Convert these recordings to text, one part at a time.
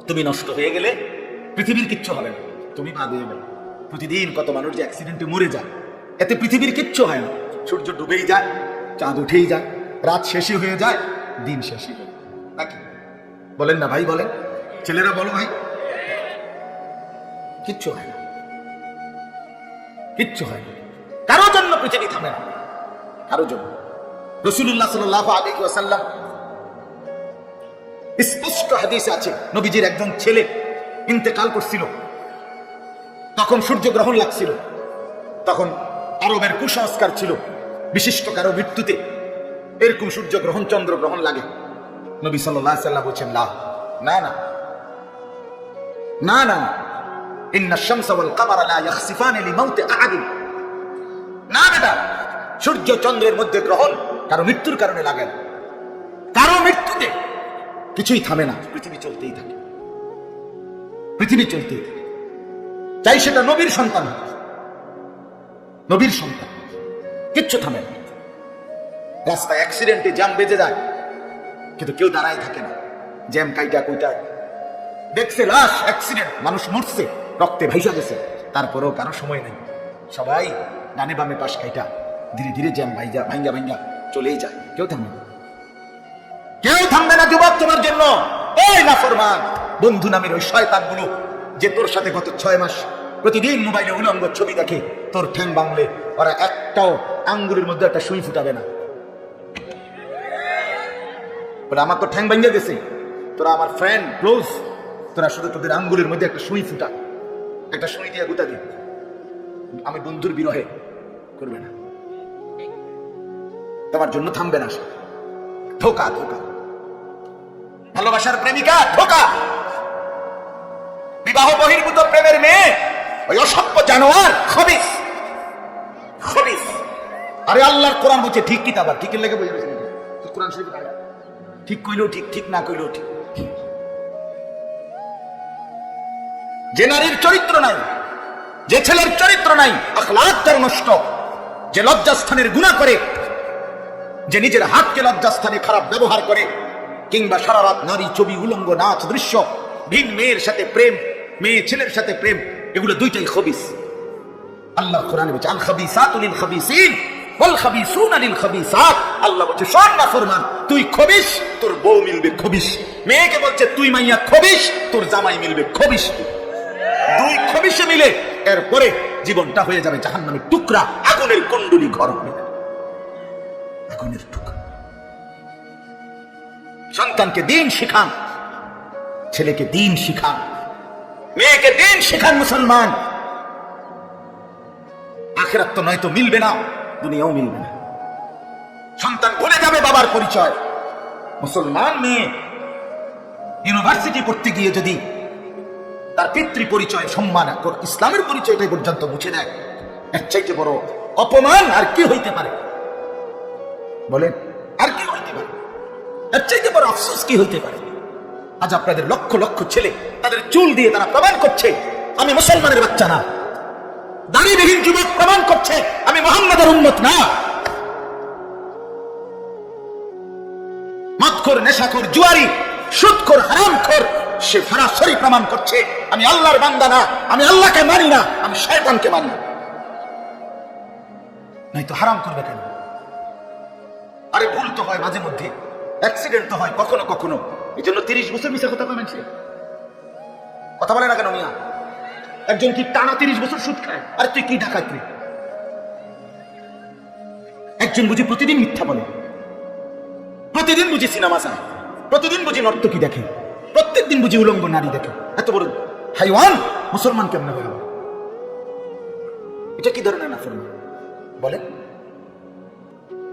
তুমি নষ্ট হয়ে গেলে পৃথিবীর কিচ্ছু হবে না, তুমি বাদ হয়ে গেলে। প্রতিদিন কত মানুষ যে অ্যাক্সিডেন্টে মরে যায়, এতে পৃথিবীর কিচ্ছু হয় না। সূর্য ডুবেই যায়, চাঁদ উঠেই যায়, রাত শেষই হয়ে যায়, দিন শেষই হয় নাকি? বলেন না ভাই, বলেন, ছেলেরা বলো ভাই, কিচ্ছু হয় না, কিচ্ছু হয় না। কারোর জন্য পৃথিবী থামে না, কারোর জন্য। রাসূলুল্লাহ সাল্লাল্লাহু আলাইহি ওয়াসাল্লাম স্পষ্ট হাদিসে আছে, নবীজির একজন ছেলে ইন্তেকাল করছিল, তখন সূর্যগ্রহণ লাগছিল। তখন আরবের কুসংস্কার ছিল, বিশিষ্ট কারো মৃত্যুতে এরকম সূর্যগ্রহণ চন্দ্রগ্রহণ লাগে। নবী সাল্লাল্লাহু আলাইহি ওয়াসাল্লাম বলেছেন, না না না না না, ইন্না শামসা ওয়াল কামারা লা ইয়াখসিফান লিমাউতি আহাদ। না বেটা, সূর্য চন্দ্রের মধ্যে গ্রহণ কারো মৃত্যুর কারণে লাগে না, কারো মৃত্যুতে কিছুই থামে না, পৃথিবী চলতেই থাকে, পৃথিবী চলতেই থাকে। চাই সেটা নবীর সন্তান, নবীর সন্তান, কিচ্ছু থামে না। রাস্তায় অ্যাক্সিডেন্টে জ্যাম বেজে যায়, কিন্তু কেউ দাঁড়ায় থাকে না। জ্যাম কাইটা কুইটা দেখছে, লাশ, অ্যাক্সিডেন্ট, মানুষ মরছে, রক্তে ভাইসা গেছে, তারপরেও কারো সময় নেই। সবাই ডানে বামে পাশ কাইটা ধীরে ধীরে জ্যাম ভাইজা ভাঙ্গা ভাঙ্গা চলেই যায়, কেউ থামে না, কেউ থামবে না। যুবক, তোমার জন্য এই নাফরমান বন্ধু নামের ওই শয়তানগুলো যে তোর সাথে গত 6 মাস প্রতিদিন মোবাইলে উলঙ্গ ছবি দেখে, তোর ঠ্যাং বাংলে ওরা একটাও আঙ্গুলের মধ্যে একটা সুই ফুটাবে না। বলে আমার তো ঠ্যাং ভাঙ্গা গেছে, তোরা আমার ফ্রেন্ড ক্লোজ, তোরা শুধু তোদের আঙ্গুলের মধ্যে একটা সুই ফুটা, একটা সুই দিয়ে গুতা দি, আমি বন্ধুর বিরহে করবে না, তোমার জন্য থামবে না। ধোকা, ধোকা, ভালোবাসার প্রেমিকা ধোকা, বিবাহ বহির্ভূত প্রেমের মেয়ে ওই অসভ্য জানোয়ার, খবিস, খবিস। আরে আল্লাহর কোরআন বলছে ঠিক কিতাব, আর ঠিকের লেগে বুঝে গেছে, কোরআন শরীফ ঠিক কইলেও ঠিক, ঠিক না কইলেও ঠিক। যে নারীর চরিত্র নাই, যে ছেলের চরিত্র নাই, আখলাক তার নষ্ট, যে লজ্জাস্থানের গুনাহ করে, যে নিজের হাতকে লজ্জাস্থানে খারাপ ব্যবহার করে, কিংবা সারা রাত নারী ছবি, উলঙ্গ নাচ দৃশ্য, ভিন মেয়ের সাথে প্রেম, মেয়ে ছেলের সাথে প্রেম, এগুলো দুইটাই খবিস। আল্লাহ কোরআনে বলছে, আল খাবিসাতু লিল খাবিসিন ওয়াল খাবিসুনা লিল খাবিসাত। আল্লাহ বলছে, শোন না ফরমান, তুই খবিস, তোর বউ মিলবে খবিস। মেয়েকে বলছে, তুই মাইয়া খবিস, তোর জামাই মিলবে খবিস। দুই খবিসে মিলে এরপরে জীবনটা হয়ে যাবে জাহান্নামের টুকরা, আগুনের কুণ্ডলী ঘর হবে, আগুনের টুকরা। সন্তানকে দিন শিখান, ছেলেকে দিন শিখান, মেয়েকে দিন শিখান। মুসলমান, আখিরাত তো নয়তো মিলবে না, দুনিয়াও মিলবে না। সন্তান ভুলে যাবে বাবার পরিচয়। মুসলমান মেয়ে ইউনিভার্সিটি পড়তে গিয়ে যদি তার পিতৃ পরিচয়, সম্মান, ইসলামের পরিচয়টাই পর্যন্ত মুছে দেয়, এর চাইতে বড় অপমান আর কি হইতে পারে? বলেন, আর কি হইতে পারে? এর চাইতে বড় আফসোস কি হইতে পারে? আজ আপনাদের লক্ষ লক্ষ ছেলে তাদের চুল দিয়ে তারা প্রমাণ করছে আমি মুসলমানের বাচ্চা না। দাড়িবিহীন যুবক প্রমাণ করছে আমি মুহাম্মাদের উম্মত না। মদখোর, নেশাখোর, জুয়ারি, সুদখোর, হারামখোর, সে সরাসরি প্রমাণ করছে আমি আল্লাহর বান্দা না, আমি আল্লাহকে মানি না, আমি শয়তানকে মানি। নাই তো হারাম করবে কেন? আরে ভুল তো হয় মাঝে মধ্যে, অ্যাক্সিডেন্ট তো হয় কখনো কখনো, এই জন্য 30 বছর মিশা কথা কয় মানুষে কথা বলে না কেন? মিয়া একজন কি টানা 30 বছর সুদ খায়? আরে তুই কি ডাকাতি? একজন বুঝি প্রতিদিন মিথ্যা বলে, প্রতিদিন বুঝি সিনেমা চায়, প্রতিদিন বুঝি নর্তকী দেখে, প্রত্যেক দিন বুঝি উলঙ্গ নারী দেখে। এত বড় হাইওয়ান মুসলমান কেমন হবে? এটা কি ধরনের নাফরমান বলে?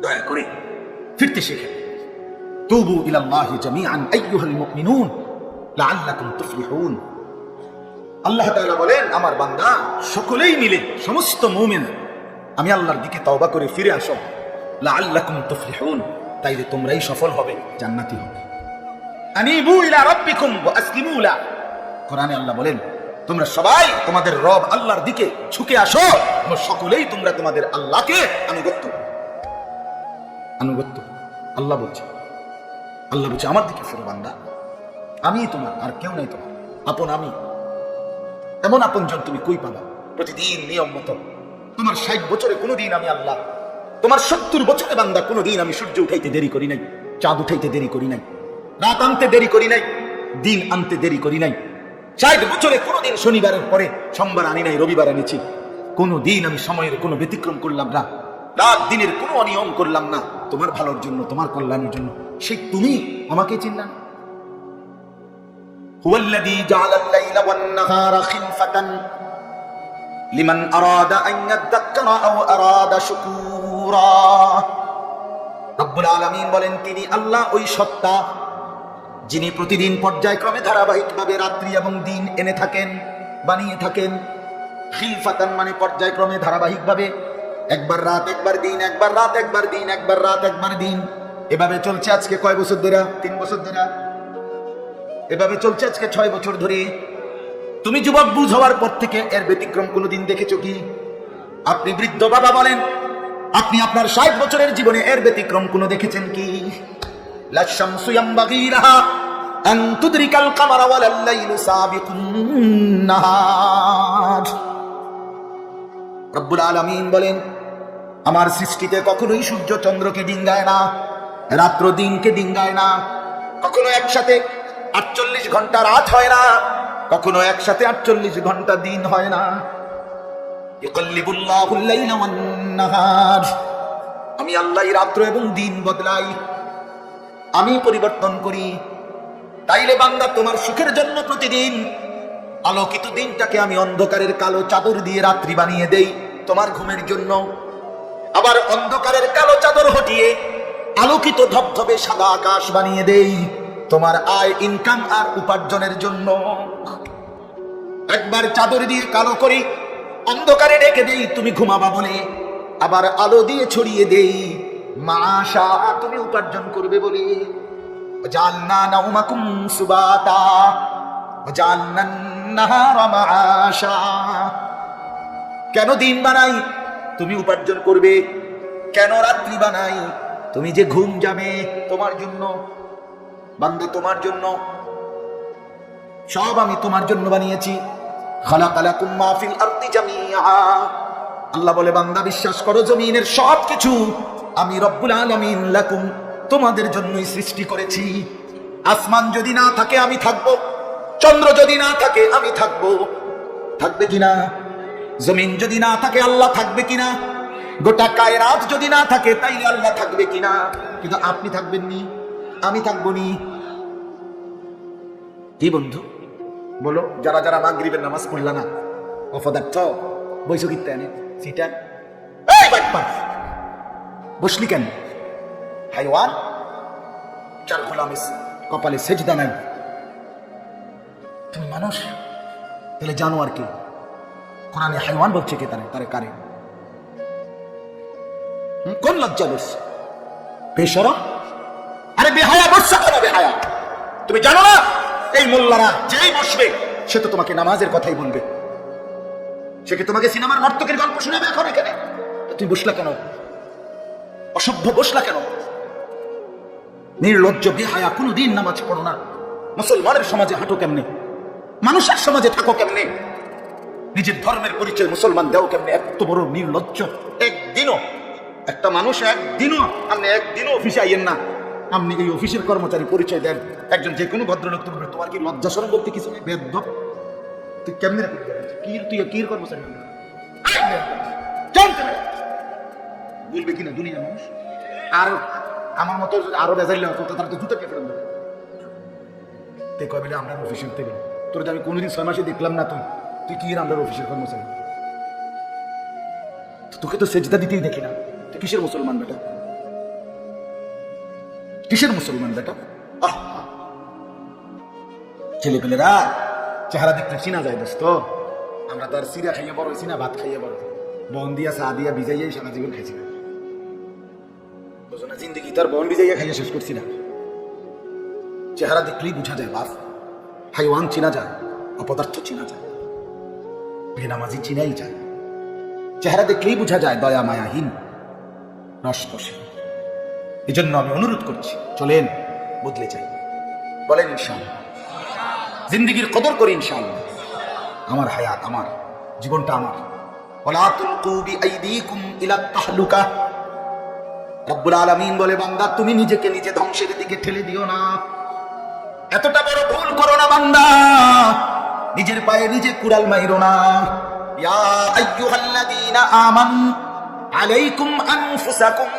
দয়া করে ফিরতে শেখেন। তুবু ইলাল্লাহি জামিআন আইয়ুহাল মুমিনুন লাআল্লাকুম তুফলিহুন। আল্লাহ তাআলা বলেন, আমার বান্দা সকলেই মিলে, সমস্ত মুমিন, আমি আল্লাহর দিকে তওবা করে ফিরে আসো, লাআল্লাকুম তুফলিহুন, তাইলে তোমরাই সফল হবে, জান্নাতি হবে। আনিবু ইলা রাব্বিকুম ওয়া আসলিমু লা। কোরআনে আল্লাহ বলেন, তোমরা সবাই তোমাদের রব আল্লাহর দিকে ঝুঁকে আসো, তোমরা সকলেই তোমরা তোমাদের আল্লাহকে আনুগত্য। আল্লাহ বলছে, আল্লাহ বলছে আমার দিকে ফিরো বান্দা, আমি তোমার, আর কেউ নাই তোমার। আপন আমি, এমন আপনজন তুমি কই পাবা? প্রতিদিন নিয়ম মতো তোমার 60 বছরে কোনোদিন আমি আল্লাহ, তোমার 70 বছরে বান্দা, কোনোদিন আমি সূর্য উঠাইতে দেরি করি নাই, চাঁদ উঠাইতে দেরি করি নাই, রাত আনতে দেরি করি নাই, দিন আনতে দেরি করি নাই। 60 বছরে কোনোদিন শনিবারের পরে সোমবার আনি নাই, রবিবার এনেছি। কোনোদিন আমি সময়ের কোনো ব্যতিক্রম করলাম না, রাত দিনের কোনো অনিয়ম করলাম না, তোমার ভালোর জন্য, তোমার কল্যাণের জন্য। সেই তুমি আমাকে চিনলা না? হুয়াল্লাযী জাআলাল লাইলা ওয়ান নাহারা খিলফাতান লিমান আরাদা আন ইয়াযাক্কারা আও আরাদা শুকুরা। রব্বুল আলামিন বলেন, তিনি আল্লাহ ওই সত্তা যিনি প্রতিদিন পর্যায়ক্রমে ধারাবাহিকভাবে রাত্রি এবং দিন এনে থাকেন, বানিয়ে থাকেন। খিলফাতান মানে পর্যায়ক্রমে ধারাবাহিকভাবে, একবার রাত একবার দিন, একবার রাত একবার দিন, একবার রাত একবার দিন, এভাবে চলছে আজকে কয় বছর ধরে? 3 বছর ধরে। এভাবে চলছে আজকে 6 বছর ধরে। তুমি যুবক বুঝ হওয়ার পর থেকে এর ব্যতিক্রম কোনোদিন দেখেছো কি? আপনি বৃদ্ধ বাবা বলেন, আপনি আপনার 60 বছরের জীবনে এর ব্যতিক্রম কোনো দেখেছেন কি? লা শামসু ইয়ামবাগি লাহা আন তুদরিকাল কামারা ওয়ালাল লাইলু সাবিকুন নাহার। রব্বুল আলামিন বলেন, আমার সৃষ্টিতে কখনোই সূর্য চন্দ্রকে ডিঙ্গায় না, রাত্র দিনকে ডিঙ্গায় না। কখনো একসাথে 48 ঘন্টা রাত হয় না, কখনো একসাথে 48 ঘন্টা দিন হয় না। ইকাল্লিবুল্লাহুল লাইলা ওয়ান নাহার। আমি আল্লাহ রাত্র এবং দিন বদলাই, আমি পরিবর্তন করি। তাইলে বান্দা, তোমার সুখের জন্য প্রতিদিন আলোকিত দিনটাকে আমি অন্ধকারের কালো চাদর দিয়ে রাত্রি বানিয়ে দেই তোমার ঘুমের জন্য। আবার অন্ধকারের কালো চাদর হটিয়ে আলোকিত ধবধবে সাদা আকাশ বানিয়ে দেই তোমার আয়, ইনকাম আর উপার্জনের জন্য। একবার চাদর দিয়ে কালো করি, অন্ধকারে রেখে দেই তুমি ঘুমাবা বলে, আবার আলো দিয়ে ছড়িয়ে দেই মাশা তুমি উপার্জন করবে বলে। জাআলনা নাওমাকুম সুবাতা ওয়া জাআলনান নাহারা মাআশা। কেন দিন বানাই? তুমি উপার্জন করবে। কেন রাত্রি বানাই? তুমি যে ঘুম যাবে তোমার জন্য। বান্দা, তোমার জন্য সব আমি তোমার জন্য বানিয়েছি। খালাকালাকুম মা ফিল আরদি জামিআ। আল্লাহ বলে, বান্দা বিশ্বাস করো, জমিনের সব কিছু আমি রব্বুল আলামিন লাকুম তোমাদের জন্যই সৃষ্টি করেছি। আসমান যদি না থাকে আমি থাকবো, চন্দ্র যদি না থাকে আমি থাকবো। থাকবে কিনা? জমিন যদি না থাকে আল্লাহ থাকবে কিনা? গোটা কায়নাত যদি না থাকে তাই আল্লাহ থাকবে কিনা? কিন্তু আপনি থাকবেন নি, আমি থাকবো নি। কি বন্ধু বলো, যারা যারা মাগরিবের নামাজ পড়লা না, অপদার্থ বৈশো কিনতে আনে সিটার, বসলি কেন? হাইওয়ান, চার গোলামের কপালে সেজদা নাই। তুমি মানুষ, তাহলে জানো আর কি? কোরআনে হাইওয়ান বলছে কে? তারে কারে? কোন লজ্জা বলছে? বেশরম, আরে বেহায়া বসছে কেন? বেহায়া, তুমি জানো না এই মোল্লারা যেই বসবে সে তো তোমাকে নামাজের কথাই বলবে। সে কি তোমাকে সিনেমার নর্তকের গল্প শোনাবে এখন এখানে? তুমি বসলা কেন? অসভ্য বসলা কেন? নির্লজ্জ বেহায়া, কোনদিন নামাজ পড়ো না। মুসলমানের সমাজে হাঁটো কেমনে? মানুষের সমাজে থাকো কেমনে? নিজের ধর্মের পরিচয় মুসলমান দেও কেমনে? এত বড় নির্লজ্জ। একদিনও একটা মানুষ, একদিনও আপনি একদিনও অফিসে আইয়েন না, আপনি এই অফিসের কর্মচারী পরিচয় দেন একজন যে কোনো ভদ্রলোক, তোমার কি লজ্জা শরম বলতে কিছু নেই? বেদব, তুই কেমনে তুই কি কর্মচারী বলবে কিনা দুনিয়া মানুষ? আর আমার মতো আরো বেজাইলে হতো, তারা তো জুতো কে ফেরত দেবে। তুই কবে আমরা অফিসের থেকে তোর আমি কোনোদিন 6 মাসে দেখলাম না, তুই কি আমরা অফিসের কর্মচারী? তোকে তো সেজদা দিতেই দেখি না। তুই কিসের মুসলমান বেটা? কিসের মুসলমান বেটা? ছেলেপেলেরা চেহারা দেখতে চিনা যায় দোস্ত। আমরা তো আর সিরা খাইয়ে বড় হয়েছি না, ভাত খাইয়ে বড়। বন দিয়া চা দিয়া ভিজাইয়াই সারা জীবন খাইছি না, বুঝো না? জিন্দগি তার বন ভিজাইয়া খাইয়া শেষ করছি না। চেহারা দেখলেই বোঝা যায় বাস, হাইওয়ান চিনা যায়, অপদার্থ চিনা যায়, বেনামাজি চিনাই যায়। চেহারা দেখলেই বোঝা যায় দয়া মায়াহীন, রসকসীন। এই জন্য আমি অনুরোধ করছি, চলেন বদলে যাই, বলেন ইনশাআল্লাহ। জিন্দেগির কদর করি ইনশাআল্লাহ। আমার হায়াত, আমার জীবনটা আমার। ওয়ালা তুলকু বিআইদিকুম ইলা তাহলুকা। রব্বুল আলামিন বলে, বান্দা তুমি নিজেকে নিজে ধ্বংসের দিকে ঠেলে দিও না। এতটা বড় ভুল করো না বান্দা, নিজের পায়ে নিজে কুড়াল মাইরো না। ইয়া আইয়ুহাল্লাযীনা আমানু আলাইকুম আনফুসাকুম।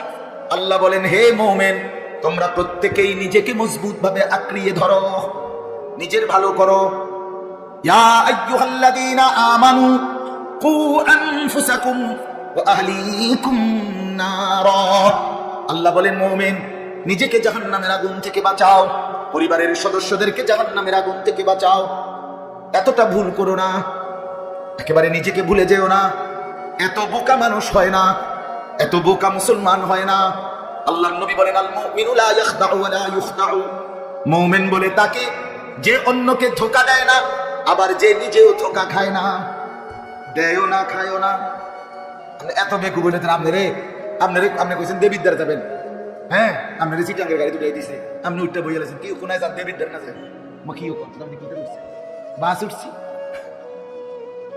আল্লাহ বলেন, হে মুমিন, তোমরা প্রত্যেকেই নিজেকে মজবুত ভাবে আঁকড়িয়ে ধরো, নিজের ভালো করো। ইয়া আইয়ুহাল্লাযীনা আমানু কু আনফুসাকুম ওয়া আহলিকুম নারা। আল্লাহ বলেন, মুমিন, নিজেকে জাহান্নামের আগুন থেকে বাঁচাও, পরিবারের সদস্যদেরকে জাহান্নামের আগুন থেকে বাঁচাও। এতটা ভুল করো না, একেবারে নিজেকে ভুলে যেও না। এত বোকা মানুষ হয় না, এত বোকা মুসলমান হয় না। আল্লাহর নবী বলেন, আল মুমিনু লা ইয়াখদাউ ওয়া লা ইউখদাউ। মুমিন বলে তাকে যে অন্যকে ধোঁকা দেয় না, আবার যে নিজেও ধোঁকা খায় না। দেয়ও না, খায়ও না। এত বেকু বলেছেন আপনি কইছেন দেবিদ্দার যাবেন। হ্যাঁ, আপনার চিটাঙ্গের গাড়ি দুটাই দিছে, আপনি উঠতে বই গেলেছেন। কি কোনায় যান দেবিদ্দার না যান? মা কি করছেন আপনি? কি করে উঠছেন? বাস উঠছি,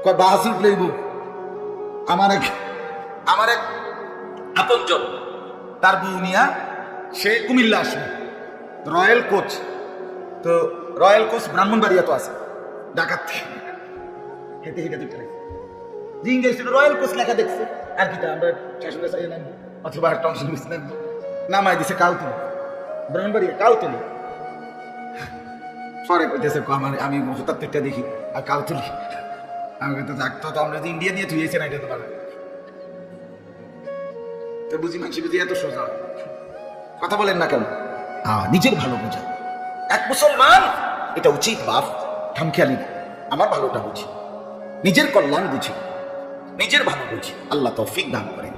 কয় বাস উঠলেইব। আমার এক আপনজন, তার বউ নিয়া সে কুমিল্লা আসবে রয়্যাল কোচ। তো রয়্যাল কোচ ব্রাহ্মণবাড়িয়া তো আছে, ঢাকার থেকে হেঁটে হেঁটে দুটো ইংরেজি রয়্যাল কোচ লেখা দেখছে। আর কি আমরা স্টেশনে চাই না, অথবা টমসন মিসলেন নামাই দিছে কাউতুলি, ব্রাহ্মণবাড়িয়া কাউতুলি। পরে কইতেছে আমি হঠাৎ একটা দেখি আর কাউতুলি। আমি তো থাকতো তো আমরা ইন্ডিয়া দিয়ে ধুয়েছে না, এটা তো পারে তো বুঝি মানসি বুঝি এত সোজা কথা বলেন না কেন? নিজের ভালো বোঝা এক মুসলমান, এটা উচিত। বাপ খামখেয়ালি আমার ভালোটা বুঝি, নিজের কল্যাণ বুঝি, নিজের ভালো বুঝি। আল্লাহ তৌফিক দান করেন।